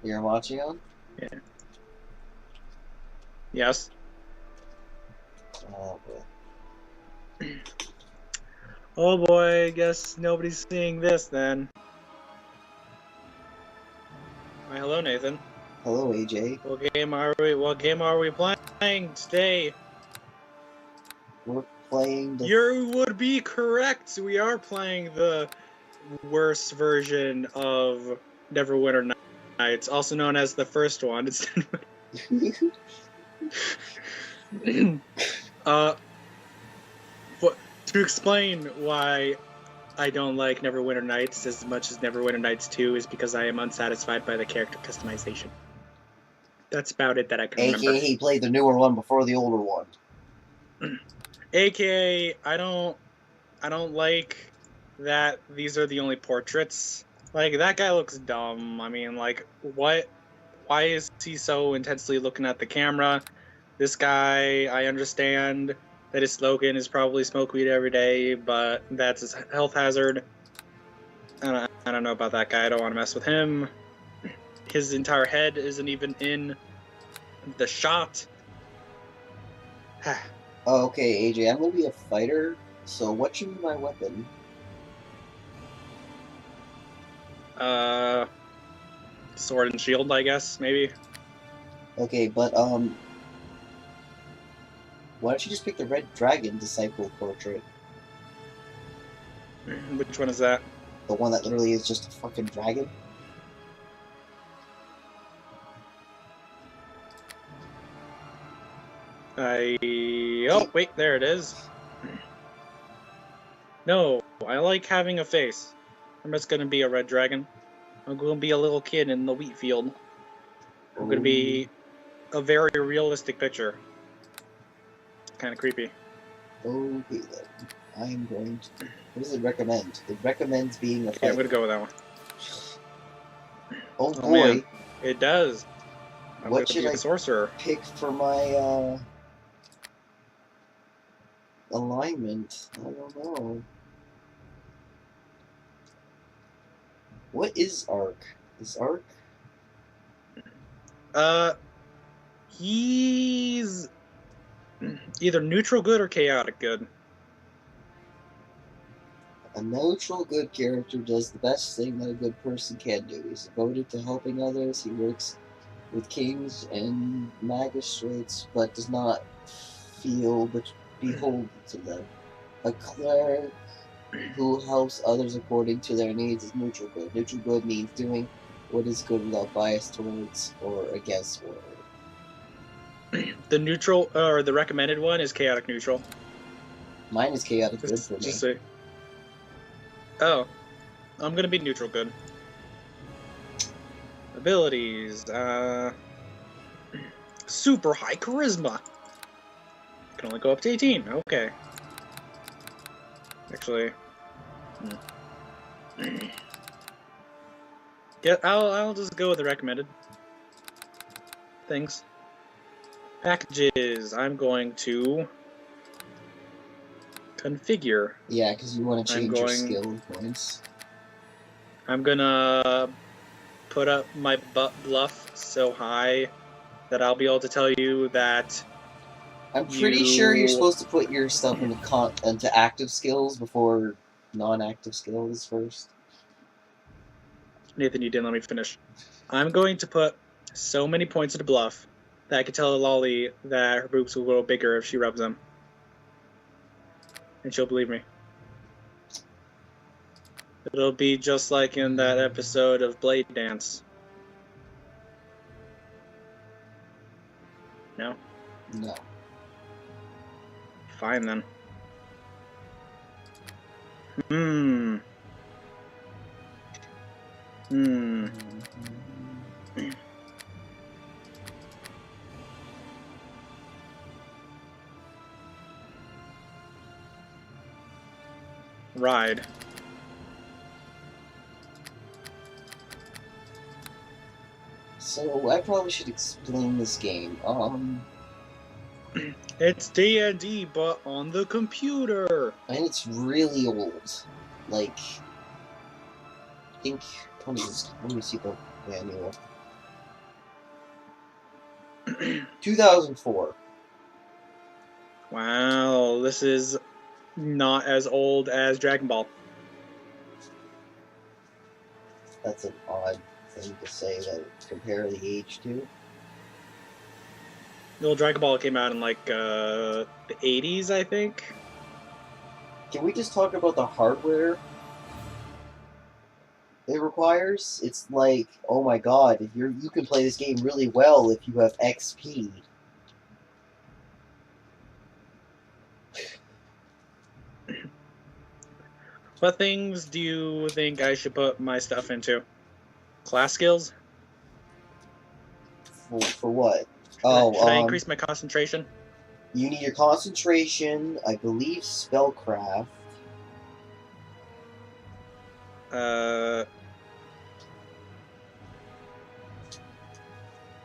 You're watching on? Yeah. Yes. Oh boy. Oh boy, I guess nobody's seeing this then. Why, hello, Nathan. Hello, AJ. What game are we playing today? We're playing the... You would be correct. We are playing the worst version of Neverwinter Nights, also known as the first one. It's to explain why I don't like Neverwinter Nights as much as Neverwinter Nights 2 is because I am unsatisfied by the character customization. That's about it that I can remember. AKA he played the newer one before the older one. AKA I don't like that these are the only portraits. Like, that guy looks dumb. I mean, like, what? Why is he so intensely looking at the camera? This guy, I understand that his slogan is probably smoke weed every day, but that's his health hazard. I don't know about that guy. I don't want to mess with him. His entire head isn't even in the shot. Oh, okay, AJ, I'm gonna be a fighter, so what should be my weapon? Sword and shield, I guess, maybe. Okay, but, why don't you just pick the Red Dragon Disciple portrait? Which one is that? The one that literally is just a fucking dragon? Oh, wait, there it is. No, I like having a face. I'm just gonna be a red dragon. I'm gonna be a little kid in the wheat field. I'm gonna be a very realistic picture. Kind of creepy. Okay then. I'm going to... What does it recommend? It recommends being a fighter. Yeah, I'm gonna go with that one. Oh boy. Man. It does. What should I sorcerer pick for my alignment? I don't know. What is Arc? Is Arc? He's either neutral good or chaotic good. A neutral good character does the best thing that a good person can do. He's devoted to helping others. He works with kings and magistrates, but does not feel beholden to them. A cleric who helps others according to their needs is neutral good. Neutral good means doing what is good without bias towards or against or... The neutral, or the recommended one, is chaotic neutral. Mine is chaotic good for me. Say. Oh, I'm gonna be neutral good. Abilities, super high charisma. Can only go up to 18. Okay. Actually, yeah, I'll just go with the recommended things. Packages. I'm going to configure. Yeah, because you want to change your skill points. I'm gonna put up my bluff so high that I'll be able to tell you that. I'm pretty sure you're supposed to put your stuff into active skills before non-active skills first. Nathan, you didn't let me finish. I'm going to put so many points into bluff that I can tell Lolly that her boobs will grow bigger if she rubs them. And she'll believe me. It'll be just like in that episode of Blade Dance. No? No. Fine then. Ride. So I probably should explain this game. It's D&D, but on the computer. And it's really old. Like, I think Let me see the manual. 2004. Wow, this is not as old as Dragon Ball. That's an odd thing to say that compare the age to. Well, Dragon Ball came out in like the 80s, I think. Can we just talk about the hardware it requires? It's like, oh my god, you can play this game really well if you have XP. What things do you think I should put my stuff into? Class skills? For what? Should I increase my concentration? You need your concentration, I believe spellcraft.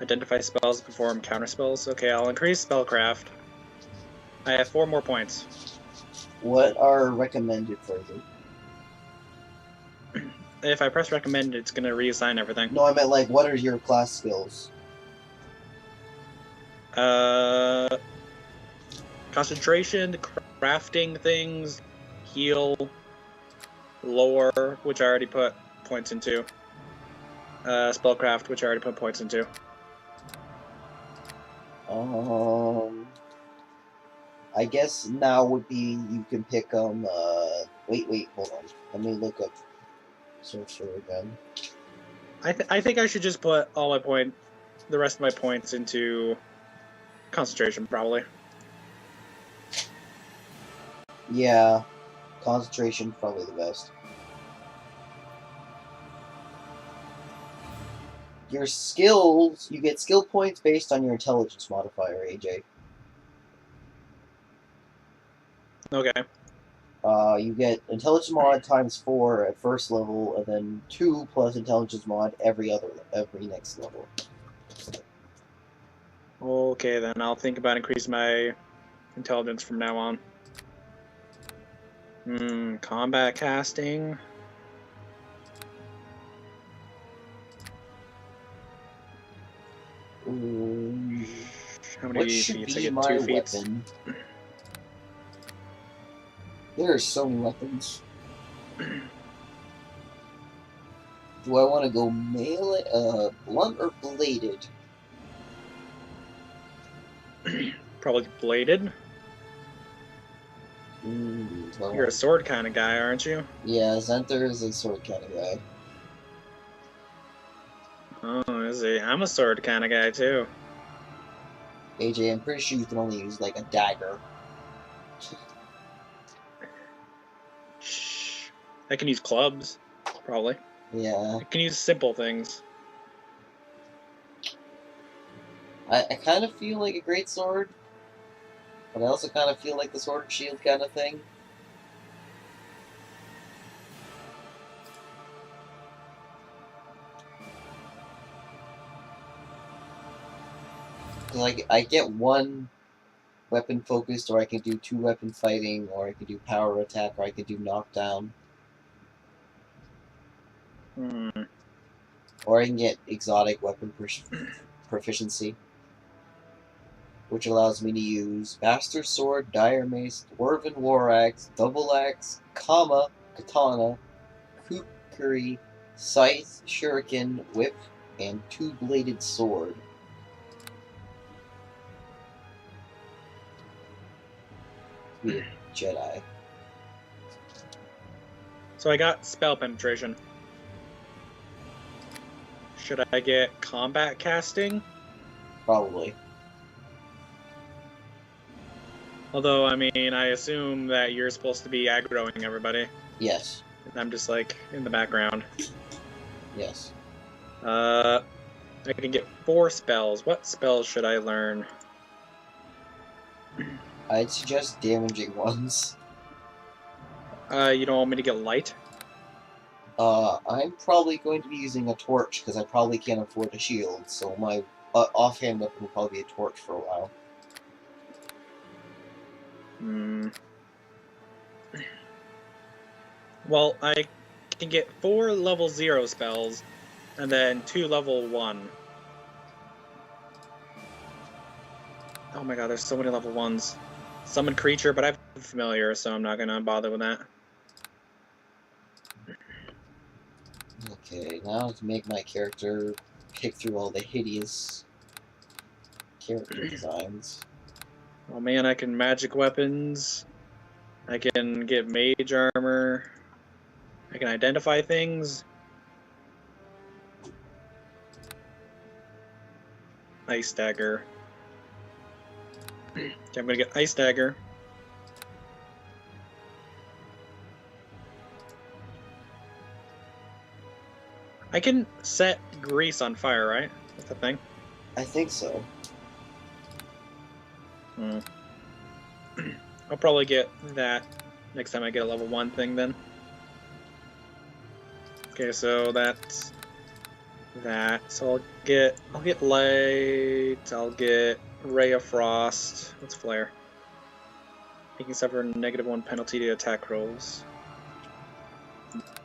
Identify spells, perform counter spells. Okay, I'll increase spellcraft. I have 4 more points. What are recommended further? If I press recommend, it's going to reassign everything. No, I meant like, what are your class skills? Concentration, crafting things, heal, lore, which I already put points into. Spellcraft, which I already put points into. I guess now would be you can pick wait, hold on. Let me look up sorcerer again. I think I should just put all the rest of my points into concentration, probably. Yeah, concentration probably the best. Your skills, you get skill points based on your intelligence modifier, AJ. Okay. You get intelligence mod times 4 at first level, and then 2 plus intelligence mod every next level. Okay, then I'll think about increasing my intelligence from now on. Combat casting. How many feats? I get 2 feats. Weapon? There are so many weapons. Do I want to go melee, blunt or bladed? Probably bladed. Well, You're a sword kind of guy, aren't you? Yeah, Zenther is a sword kind of guy. Oh, is he? I'm a sword kind of guy, too. AJ, I'm pretty sure you can only use, like, a dagger. Shh. I can use clubs, probably. Yeah. I can use simple things. I kind of feel like a great sword, but I also kind of feel like the sword and shield kind of thing. Like, I get one weapon focused, or I can do 2 weapon fighting, or I can do power attack, or I can do knockdown. Or I can get exotic weapon proficiency, which allows me to use Master Sword, Dire Mace, Dwarven War Axe, Double Axe, Katana, Kukuri, Scythe, Shuriken, Whip, and 2-bladed sword. Be a Jedi. So I got spell penetration. Should I get combat casting? Probably. Although, I mean, I assume that you're supposed to be aggroing everybody. Yes. And I'm just, like, in the background. Yes. I can get 4 spells. What spells should I learn? I'd suggest damaging ones. You don't want me to get light? I'm probably going to be using a torch, because I probably can't afford a shield, so my offhand weapon will probably be a torch for a while. Well, I can get 4 level 0 spells, and then 2 level 1. Oh my god, there's so many level 1s. Summon creature, but I have familiar, so I'm not gonna bother with that. Okay, now to make my character pick through all the hideous character designs. Oh man, I can magic weapons. I can get mage armor. I can identify things. Ice dagger. Okay, I'm gonna get ice dagger. I can set grease on fire, right? That's the thing. I think so. I'll probably get that next time I get a level 1 thing then. Okay, so that's that. So I'll get light, I'll get ray of frost. What's flare? You can suffer -1 penalty to attack rolls.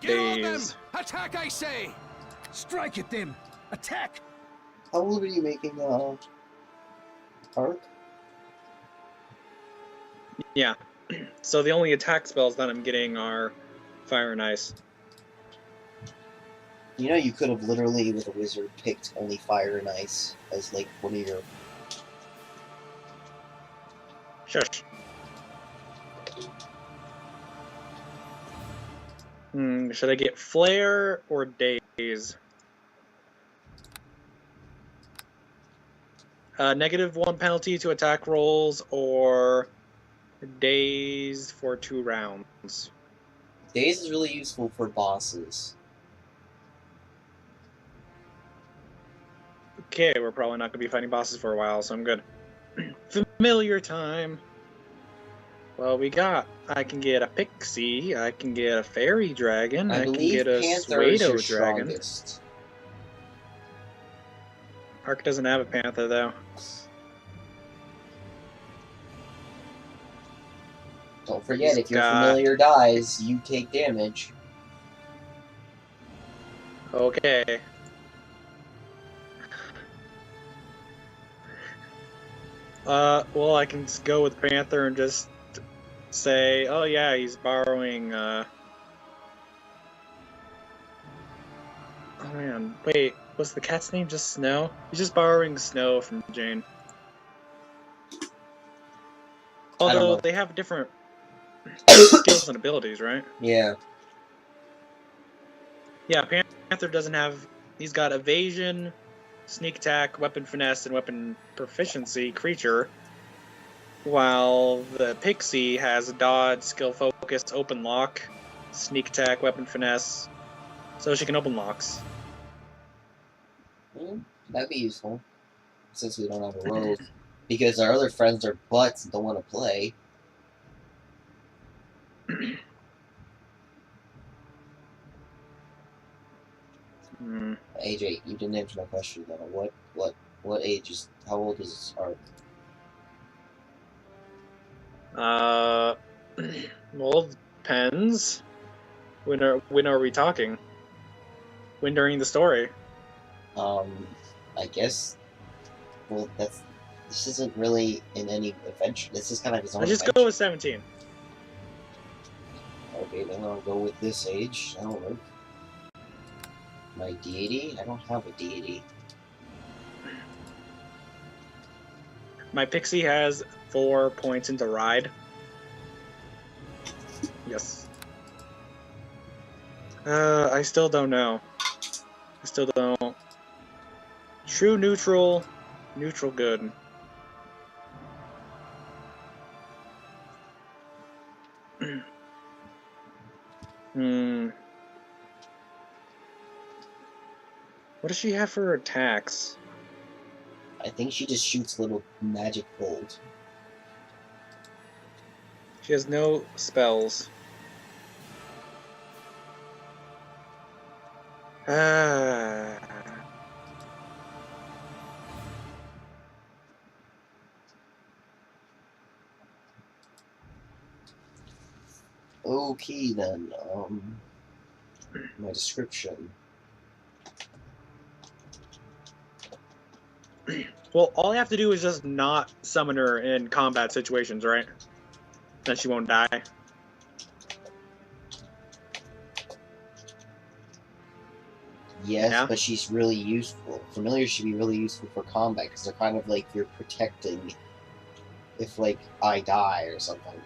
Get on them! Days. Attack, I say! Strike at them! Attack! How old are you making Arc? Yeah. So the only attack spells that I'm getting are fire and ice. You know, you could have literally, with a wizard, picked only fire and ice as, like, one of your... Shush. Should I get flare or days? -1 penalty to attack rolls or days for 2 rounds. Daze is really useful for bosses. Okay, we're probably not going to be fighting bosses for a while, so I'm good. Familiar time. Well, we got. I can get a pixie. I can get a fairy dragon. I can get a Panther is your pseudo dragon. strongest. Ark doesn't have a panther though. Don't forget, He's if your got- familiar dies, you take damage. Okay. Well, I can just go with panther and just say, oh yeah, he's borrowing. Oh man, wait, was the cat's name just Snow? He's just borrowing Snow from Jane. Although know. they have different skills and abilities, right? Yeah. Yeah, Panther doesn't have. He's got evasion, sneak attack, weapon finesse, and weapon proficiency creature. While the Pixie has dodge, skill focus, open lock, sneak attack, weapon finesse, so she can open locks. That'd be useful. Since we don't have a rogue. Because our other friends are butts and don't want to play. AJ, you didn't answer my question though. What age is? How old is Ark? Well, it depends. When are we talking? When during the story? I guess. Well, this isn't really in any adventure. This is kind of his own. Let's just adventure. go with 17. Okay, then I'll go with this age. That'll work. My deity? I don't have a deity. My Pixie has 4 points into ride. Yes. I still don't know. I still don't. True neutral, neutral good. What does she have for attacks? I think she just shoots little magic bolt. She has no spells. Okay then. my description. Well, all I have to do is just not summon her in combat situations, right? Then she won't die. Yes, Yeah. but she's really useful. Familiars should be really useful for combat because they're kind of like you're protecting if, like, I die or something.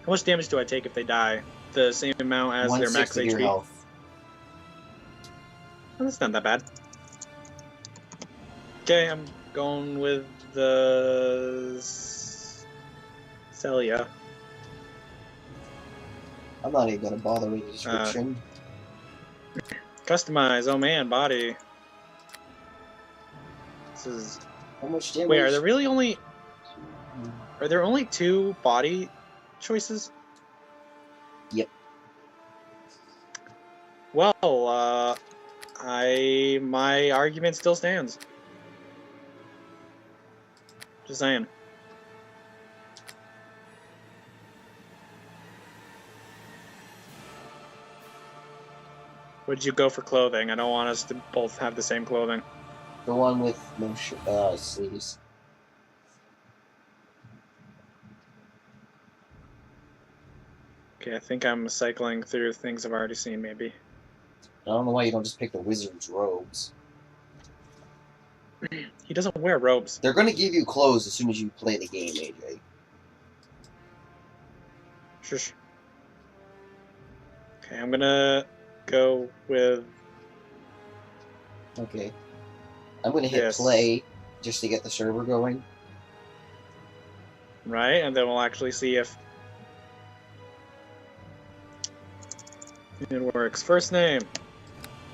How much damage do I take if they die? The same amount as their max 1/6 of your HP? health. Oh, that's not that bad. Okay, I'm going with the Celia. I'm not even gonna bother with the description. Customize. Oh man, body. This is. How much damage? Wait, are there really only? Are there only 2 body choices? Yep. Well, my argument still stands. Just saying. Would you go for clothing? I don't want us to both have the same clothing. The one with no sleeves. Okay, I think I'm cycling through things I've already seen, maybe. I don't know why you don't just pick the wizard's robes. He doesn't wear robes. They're gonna give you clothes as soon as you play the game, AJ. Shush. Okay, I'm gonna go with... Okay. I'm gonna hit Yes. play just to get the server going. Right, and then we'll actually see if it works. First name,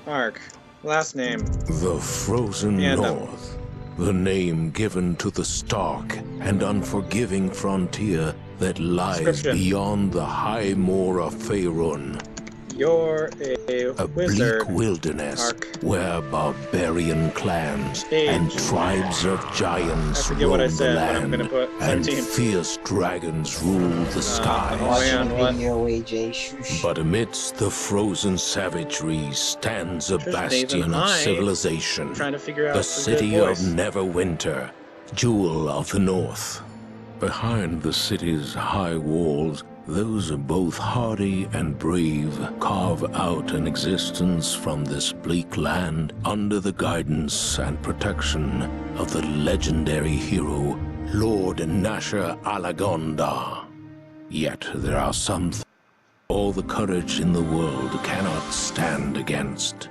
Mark. Last name. The Frozen Yeah, North, the name given to the stark and unforgiving frontier that lies Description. beyond the high moor of Faerun, You're a wizard. bleak wilderness Mark. where barbarian clans Age. and tribes of I giants forget what I roam the said, but I'm land, gonna put and 17. fierce dragons rule the skies. Oh, Watching man, a what? video, AJ. Shush. But amidst the frozen savagery stands a Just bastion Nathan, of hi. civilization. I'm trying to figure out The a city good of voice. Neverwinter, jewel of the north. Behind the city's high walls, those both hardy and brave carve out an existence from this bleak land under the guidance and protection of the legendary hero, Lord Nasher Alagonda. Yet there are some all the courage in the world cannot stand against.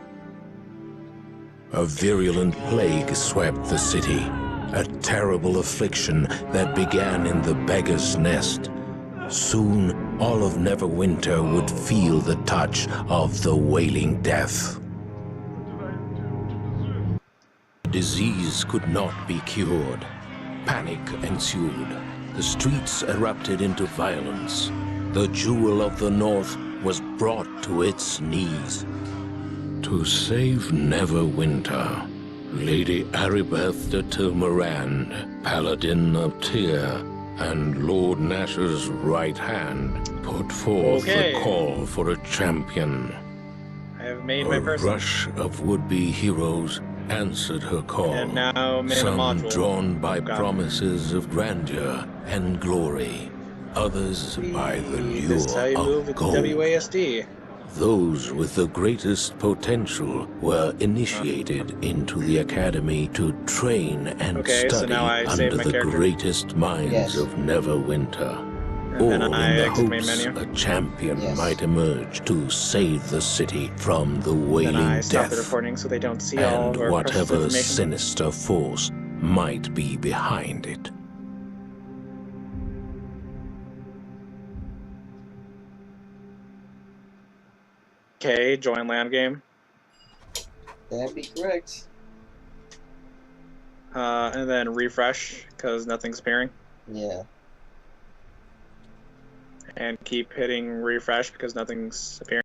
A virulent plague swept the city, a terrible affliction that began in the beggar's nest. Soon, all of Neverwinter would feel the touch of the wailing death. The disease could not be cured. Panic ensued. The streets erupted into violence. The jewel of the North was brought to its knees. To save Neverwinter, Lady Aribeth de Tilmarand, Paladin of Tyr, and Lord Nasher's right hand put forth Okay. the call for a champion. I have made my A person. rush of would-be heroes answered her call. And now made a Some module. drawn by Got it. promises of grandeur and glory, others by the This is how you lure move of with gold. WASD. Those with the greatest potential were initiated into the academy to train and Okay, so study now I save under my the character. greatest minds Yes. of Neverwinter. And All then in I the exit main hopes menu. a champion Yes. might emerge to save the city from the Then wailing I stop the death recording so they don't see all and of our precious whatever information. sinister force might be behind it. Okay, join land game. That'd be correct. And then refresh, because nothing's appearing. Yeah. And keep hitting refresh, because nothing's appearing.